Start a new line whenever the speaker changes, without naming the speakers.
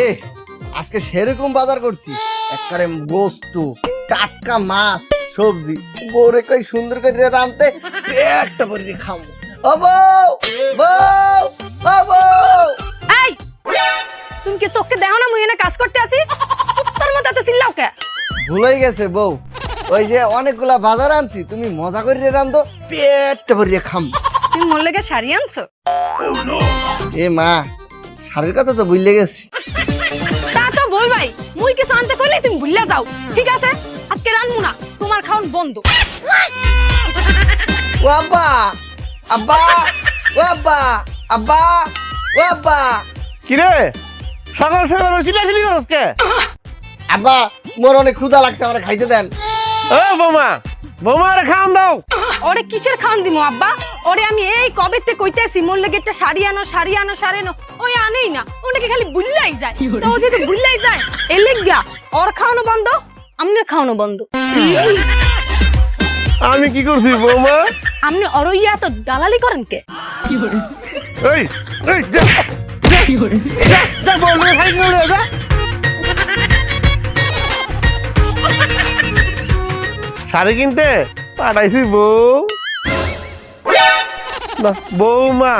এ আজকে সেরকম বাজার করছি, একবারে গোস্ত, টাটকা মাছ, সবজি, বউরে কই সুন্দর করে রাঁধতে পেটটা ভরে খাবো। ও বউ, বউ, ও বউ।
এই তুমি কি চোখকে দেখো না মুই এনে কাজ করতে আসি? তোর মতো এত চিল্লাও কে?
ভুলেই গেছে বউ, ওই যে অনেকগুলা বাজার আনছি, তুমি মজা করে রাঁধো, পেটটা ভরে খাম।
তুমি মোর লেগে শাড়ি আনছো?
এ মা, শাড়ির কথা তো ভুলে গেছি।
তা তো বলবাই, মুই কিছু আনতে কইলে তুমি ভুলে যাও। ঠিক আছে, আজকে রানমু না, তোমার খাওন বন্ধ।
ও আব্বা, আব্বা, ও আব্বা, আব্বা, ও আব্বা।
কিরে সকাল সকাল চিল্লাচিল্লি করস কে?
আব্বা, মোর অনেক ক্ষুধা লাগছে, আমার খাইতে দেন।
ও বৌমা, বৌমারে খাওয়ান দাও।
ওরে কিসের খাওন দিমু আব্বা? ওরে আমি এই কবেতে কইতেছি মোর লেগে একটা শাড়ি আনো, শাড়ি আনো, শাড়ি আনো, ওই আনেই না। ওনাকে খালি বুল্লাই যায়। তো ও যদি বুল্লাই যায়, এর লেগা ওর খাওয়ানো বন্ধ, আমনের খাওয়ানো বন্ধ।
আমি কি করছি বৌমা?
আপনি অরইয়া তো দালালি করেন কে?
এই এই যা যা যা বললে খাই বলে যা। শাড়ি কিনতে পাঠাইছি বউ না বৌমা।